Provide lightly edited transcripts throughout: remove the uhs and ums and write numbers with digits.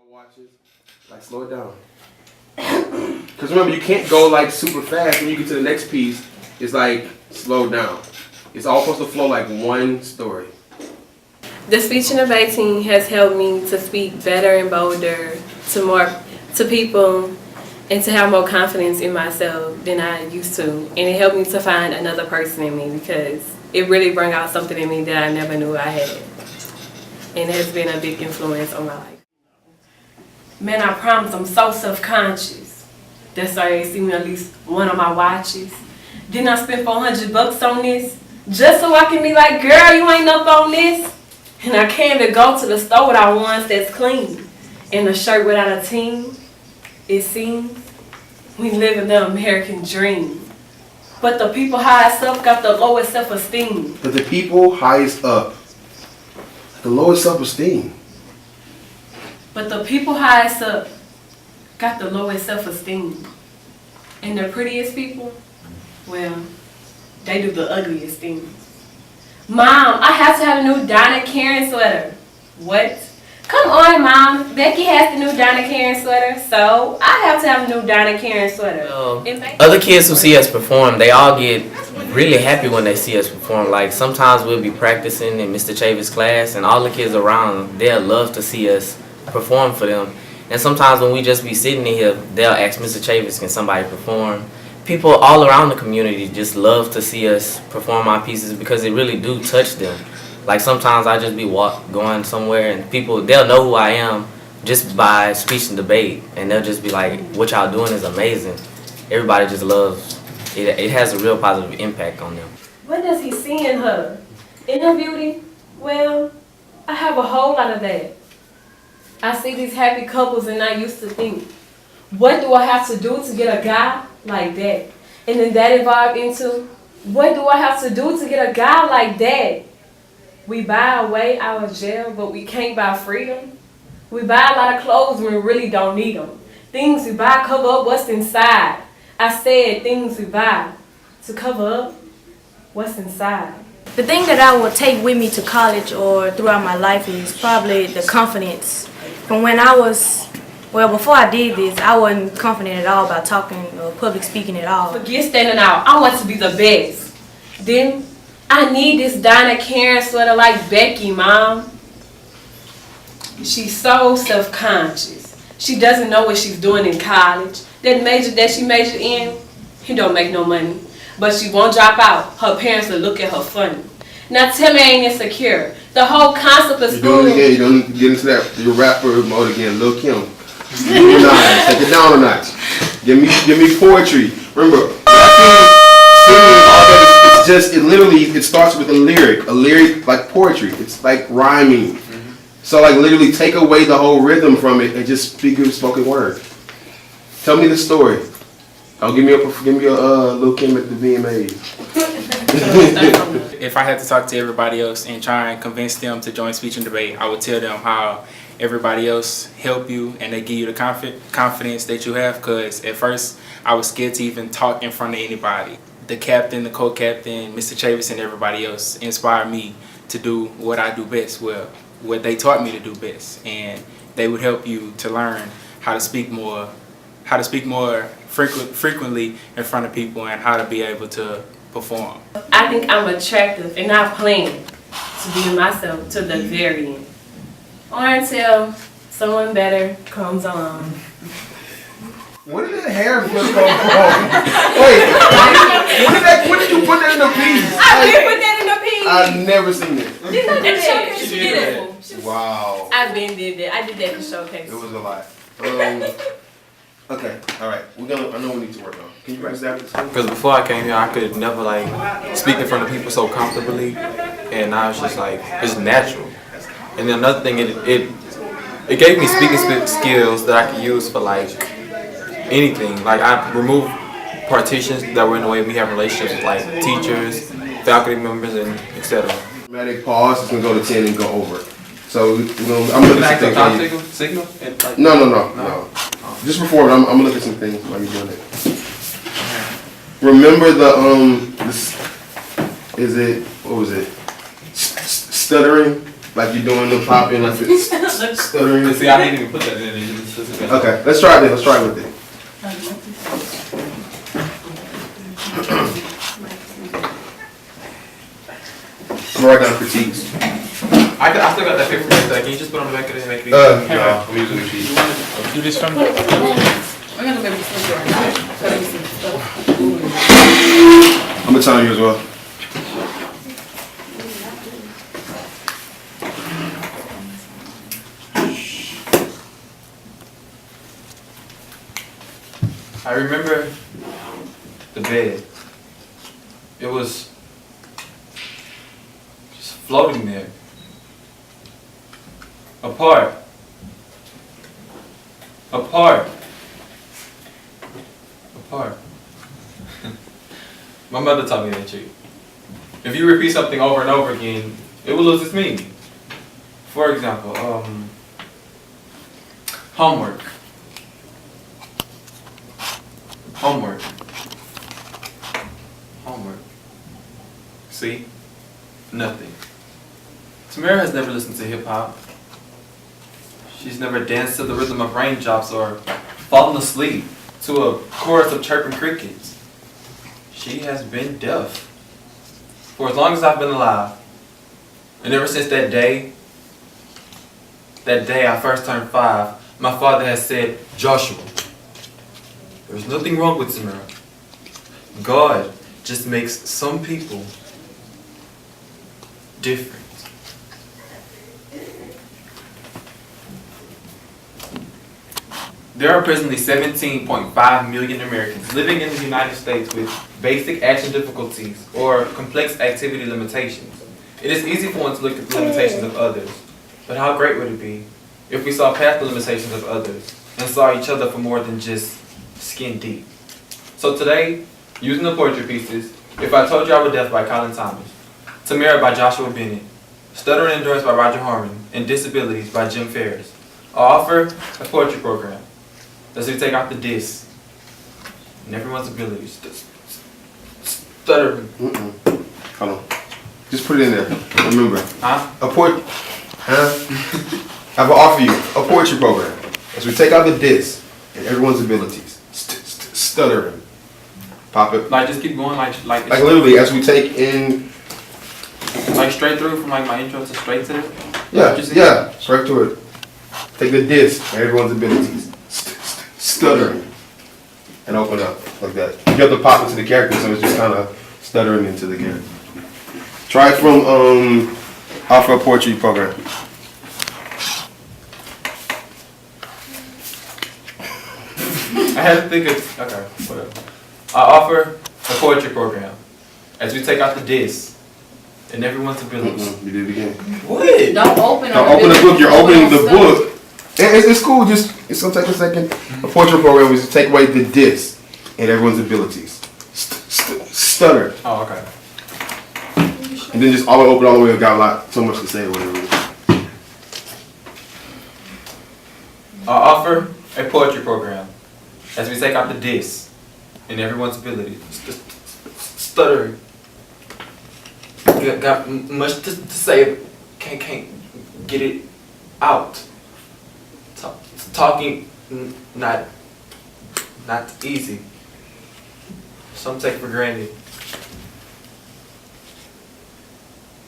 Watches, like slow it down. Because remember, you can't go like super fast when you get to the next piece. It's like slow down. It's all supposed to flow like one story. The speech and debate team has helped me to speak better and bolder to people and to have more confidence in myself than I used to. And it helped me to find another person in me because it really brought out something in me that I never knew I had. And it has been a big influence on my life. Man, I promise I'm so self-conscious. That's why they see me at least one of my watches. Then I spent $400 on this just so I can be like, girl, you ain't up on this. And I can't even go to the store without ones that's clean. And a shirt without a team. It seems we live in the American dream. But the people highest up got the lowest self-esteem. But the people highest up, the lowest self-esteem. But the people highest up got the lowest self-esteem. And the prettiest people, well, they do the ugliest things. Mom, I have to have a new Donna Karen sweater. What? Come on, Mom. Becky has the new Donna Karen sweater, so I have to have a new Donna Karen sweater. Other kids who see us perform, they all get really happy when they see us perform. Like sometimes we'll be practicing in Mr. Chavis' class, and all the kids around, they'll love to see us perform for them. And sometimes when we just be sitting in here, they'll ask Mr. Chavis, can somebody perform? People all around the community just love to see us perform our pieces because it really do touch them. Like sometimes I just be going somewhere and people, they'll know who I am just by speech and debate, and they'll just be like, what y'all doing is amazing. Everybody just loves it. It has a real positive impact on them. What does he see in her? Inner beauty? Well, I have a whole lot of that. I see these happy couples and I used to think, what do I have to do to get a guy like that? And then that evolved into, what do I have to do to get a guy like that? We buy away our jail, but we can't buy freedom. We buy a lot of clothes when we really don't need them. Things we buy cover up what's inside. I said things we buy to cover up what's inside. The thing that I will take with me to college or throughout my life is probably the confidence. From when I was, well, before I did this, I wasn't confident at all about talking or public speaking at all. Forget standing out. I want to be the best. Then I need this Donna Karen sweater like Becky, Mom. She's so self-conscious. She doesn't know what she's doing in college. That major that she majored in, he don't make no money. But she won't drop out. Her parents will look at her funny. Now tell me I ain't insecure. The whole concept of school. You don't get into that your rapper mode again, Lil Kim. Take it down a notch. Give me poetry. Remember, rapping, singing, all that. It's just it starts with a lyric like poetry. It's like rhyming. So like literally take away the whole rhythm from it and just speak good spoken word. Tell me the story. Oh, give me a Lil Kim at the VMAs. If I had to talk to everybody else and try and convince them to join speech and debate, I would tell them how everybody else help you and they give you the confidence that you have, because at first I was scared to even talk in front of anybody. The captain, the co-captain, Mr. Chavis and everybody else inspired me to do what I do best, well, what they taught me to do best, and they would help you to learn how to speak more frequently in front of people and how to be able to perform. I think I'm attractive and I plan to be myself to the very end. Or until someone better comes along. Where did that hair flip come from? Wait, when did you put that in the piece? I did put that in the piece. I've never seen it. You know that showcase. She did it. Wow. I been did that. I did that for showcase. It was a lot. Okay, all right. I know we need to work on. Can you write that? Because before I came here, I could never like speak in front of people so comfortably, and now it's just like it's natural. And then another thing, it gave me speaking skills that I could use for like anything. Like I removed partitions that were in the way we have relationships with like teachers, faculty members, and etc. Automatic pause. It's gonna go to 10 and go over it. So I'm looking at some things. Signal? No. Just perform it. I'm gonna look at some things while you're doing it. Remember what was it? Stuttering? like you're doing the popping, like the stuttering. See, I didn't even put that in there. Okay, let's try it then. Let's try it with it. I'm gonna write down critiques. I still got that paper right there. Can you just put on the back of it and make it No, I'm using the sheet. Do this from me. I'm gonna tell you as well. I remember the bed. It was just floating there. Apart. Apart. Apart. My mother taught me that trick. If you repeat something over and over again, it will lose its meaning. For example, homework. Homework. Homework. See? Nothing. Tamara has never listened to hip hop. She's never danced to the rhythm of raindrops or fallen asleep to a chorus of chirping crickets. She has been deaf for as long as I've been alive. And ever since that day I first turned 5, my father has said, Joshua, there's nothing wrong with Tamara. God just makes some people different. There are presently 17.5 million Americans living in the United States with basic action difficulties or complex activity limitations. It is easy for one to look at the limitations of others, but how great would it be if we saw past the limitations of others and saw each other for more than just skin deep? So today, using the poetry pieces, If I Told You I Were Deaf by Colin Thomas, Tamara by Joshua Bennett, Stutter and Endurance by Roger Harmon, and Disabilities by Jim Ferris, I'll offer a poetry program as we take out the diss and everyone's abilities. Stuttering. Hold on. Just put it in there. Remember. Huh? I will offer you a poetry program as we take out the diss and everyone's abilities. Stuttering. Pop it. Like just keep going like Literally as we take in. Like straight through from like my intro to straight to it? Yeah, straight to it. Take the diss and everyone's abilities. Stuttering. And open up like that. You have to pop into the character, so it's just kind of stuttering into the character. Try it from Offer a Poetry Program. I had to think of, okay, whatever. I offer a poetry program as we take out the diss and everyone's abilities. You did it again. What? Don't open the book. You're opening the book. And it's cool. It's gonna take a second. A poetry program is to take away the diss and everyone's abilities. Stutter. Oh, okay. And then just all the way open all the way. I've got so much to say or whatever. I offer a poetry program as we take out the diss and everyone's ability. Stuttering. Got much to say, can't get it out. Talking not easy. Some take for granted.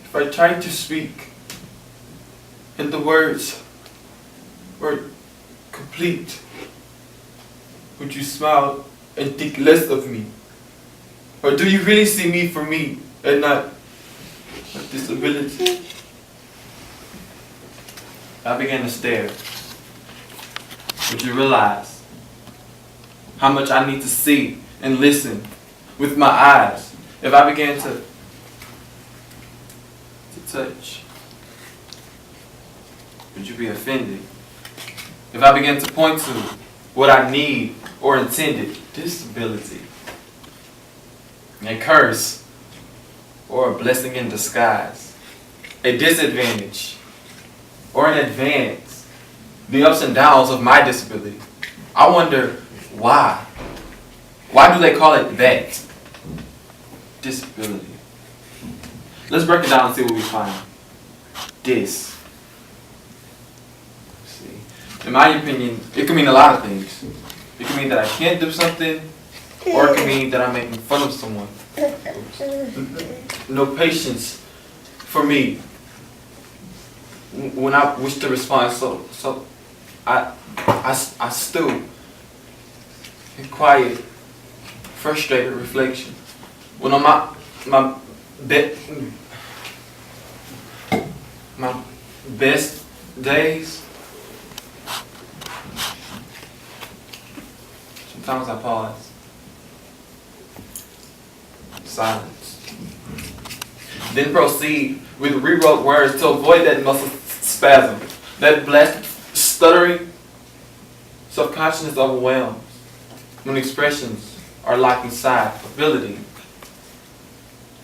If I tried to speak and the words were complete, would you smile and think less of me? Or do you really see me for me and not a disability? I began to stare. Would you realize how much I need to see and listen with my eyes if I began to touch? Would you be offended if I began to point to what I need or intended? Disability, a curse, or a blessing in disguise, a disadvantage, or an advance, the ups and downs of my disability. I wonder why. Why do they call it that? Disability. Let's break it down and see what we find. this. See, in my opinion, it can mean a lot of things. It can mean that I can't do something, or it can mean that I'm making fun of someone. No patience for me when I wish to respond. So I stew in quiet, frustrated reflection. When on my best days, sometimes I pause. Silence. Then proceed with rewrote words to avoid that muscle spasm, that blessed stuttering. Subconsciousness overwhelms when expressions are locked inside. Ability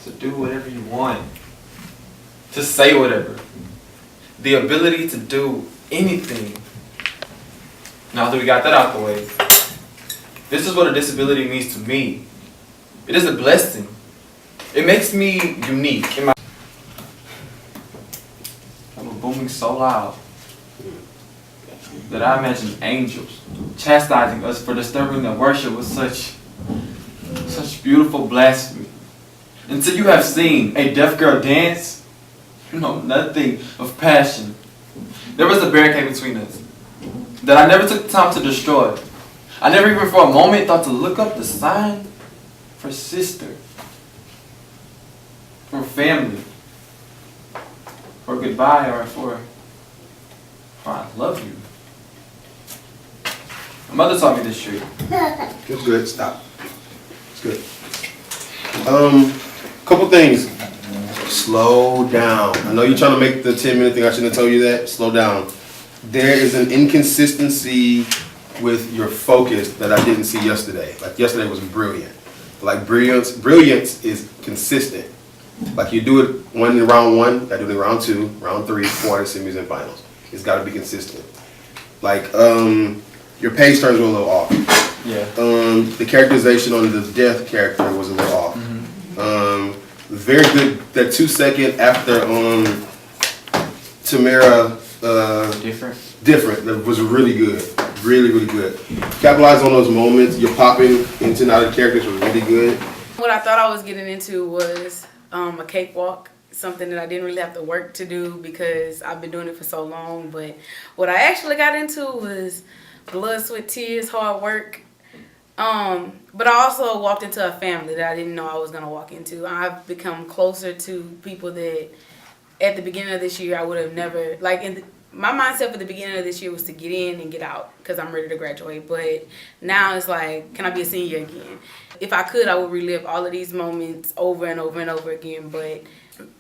to do whatever you want, to say whatever. The ability to do anything. Now that we got that out the way, this is what a disability means to me. It is a blessing. It makes me unique. I'm booming so loud that I imagine angels chastising us for disturbing the worship with such beautiful blasphemy. Until you have seen a deaf girl dance, you know nothing of passion. There was a barricade between us that I never took the time to destroy. I never even for a moment thought to look up the sign for sister, for family, for goodbye, or for I love you. My mother taught me this trick. It's good. Stop. It's good. Couple things. Slow down. I know you're trying to make the 10-minute thing. I shouldn't have told you that. Slow down. There is an inconsistency with your focus that I didn't see yesterday. Like yesterday was brilliant. Like brilliance is consistent. Like you do it in round one, I do it in round two, round three, quarters, semis, and finals. It's got to be consistent. Like your pace turns were a little off. Yeah. The characterization on the death character was a little off. Very good. That 2 second after Tamara. Different. That was really good. Really good. Capitalize on those moments. You're popping into and out of characters was really good. What I thought I was getting into was a cakewalk, something that I didn't really have to work to do because I've been doing it for so long. But what I actually got into was blood, sweat, tears, hard work. But I also walked into a family that I didn't know I was going to walk into. I've become closer to people that at the beginning of this year I would have never, my mindset for the beginning of this year was to get in and get out because I'm ready to graduate. But now it's like, can I be a senior again? If I could, I would relive all of these moments over and over and over again. But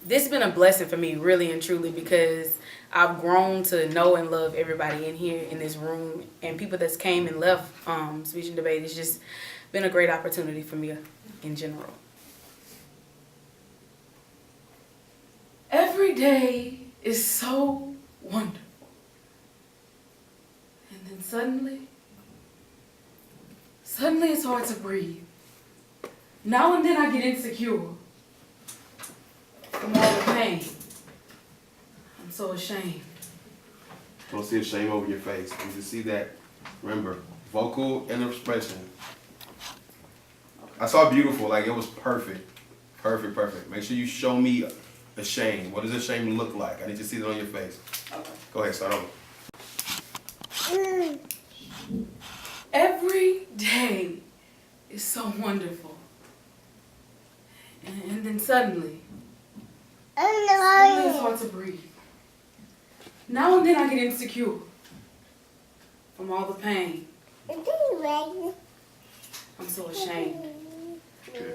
this has been a blessing for me, really and truly, because I've grown to know and love everybody in here in this room, and people that's came and left speech and debate. It's just been a great opportunity for me in general. Every day is so wonderful, and then suddenly it's hard to breathe. Now and then I get insecure from all the pain. I'm so ashamed. Don't see a shame over your face. You can see that. Remember, vocal and expression. I saw beautiful, like it was perfect. Perfect. Make sure you show me a shame. What does a shame look like? I need to see it on your face. Okay. Go ahead, start over. Every day is so wonderful. And then suddenly it's hard to breathe. Now and then I get insecure from all the pain. I'm so ashamed.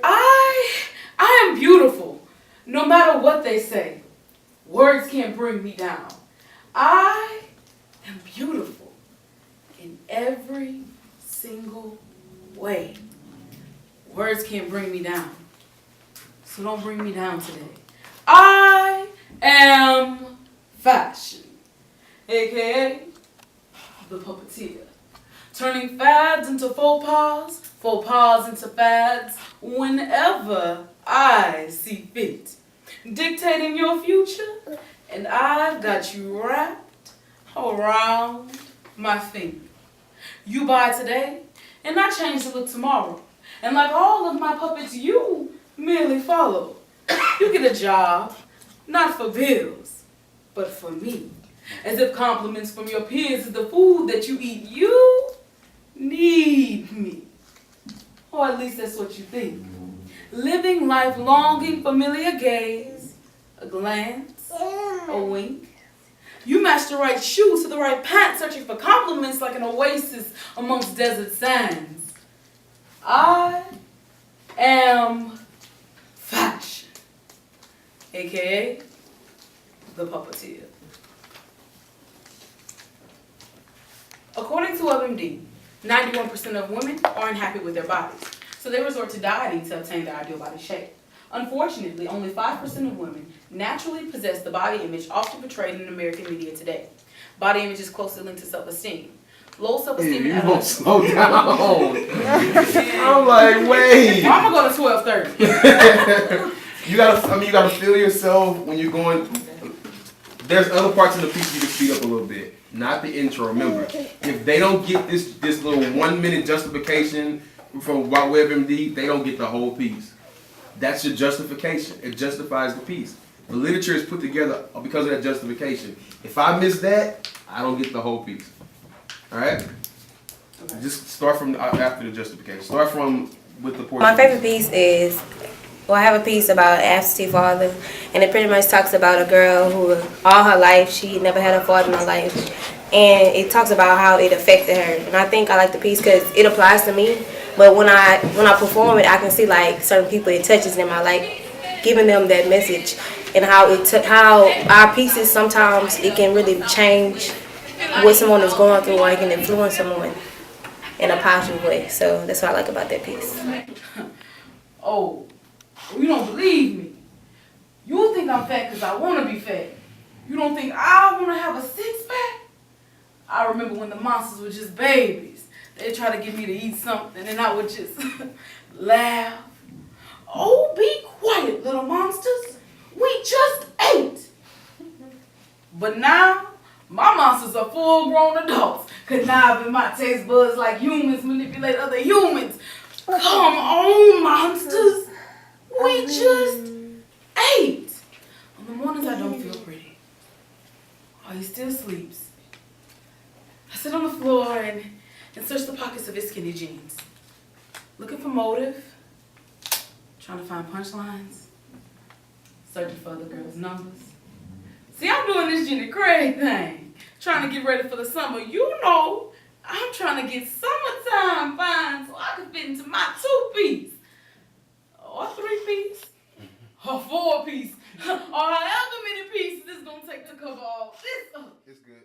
I am beautiful, no matter what they say. Words can't bring me down. I am beautiful in every single way. Words can't bring me down. So don't bring me down today. I am fashion, aka the puppeteer. Turning fads into faux pas into fads whenever I see fit. Dictating your future And I've got you wrapped around my finger. You buy today, and I change the look tomorrow. And like all of my puppets, you merely follow. You get a job, not for bills, but for me. As if compliments from your peers is the food that you eat. You need me. Or at least that's what you think. Living life longing, familiar gaze, a glance, a wink. You match the right shoes to the right pants, searching for compliments like an oasis amongst desert sands. I am fashion, aka the puppeteer. According to WebMD, 91% of women are unhappy with their bodies, so they resort to dieting to obtain their ideal body shape. Unfortunately, only 5% of women naturally possess the body image often portrayed in American media today. Body image is closely linked to self-esteem. Low self-esteem You in gonna adults. slow down. I'm like, wait. I'm gonna go to 12:30. You gotta feel yourself when you're going. There's other parts of the piece you can speed up a little bit, not the intro. Remember, if they don't get this little 1 minute justification from WebMD, they don't get the whole piece. That's your justification. It justifies the piece. The literature is put together because of that justification. If I miss that, I don't get the whole piece. All right? Okay. Just start from after the justification. Start from with the portion. My favorite piece is, well, I have a piece about an absentee father, and it pretty much talks about a girl who all her life she never had a father in her life, and it talks about how it affected her. And I think I like the piece because it applies to me. But when I perform it, I can see like certain people it touches them. I like giving them that message, and how how our pieces sometimes it can really change what someone is going through, or it can influence someone in a positive way. So that's what I like about that piece. Oh, you don't believe me. You think I'm fat because I want to be fat. You don't think I want to have a six-pack? I remember when the monsters were just babies. They try to get me to eat something, and I would just laugh. Oh, be quiet, little monsters. We just ate. But now, my monsters are full-grown adults, conniving my taste buds like humans manipulate other humans. Come on, monsters. We just ate. On the mornings I don't feel pretty, he still sleeps, I sit on the floor and search the pockets of his skinny jeans, looking for motive, trying to find punchlines, searching for other girls' numbers. See, I'm doing this Jenny Craig thing, trying to get ready for the summer. You know, I'm trying to get summertime fine so I can fit into my 2-piece, or 3-piece, or 4-piece, or however many pieces it's gonna take to cover all this up. It's good.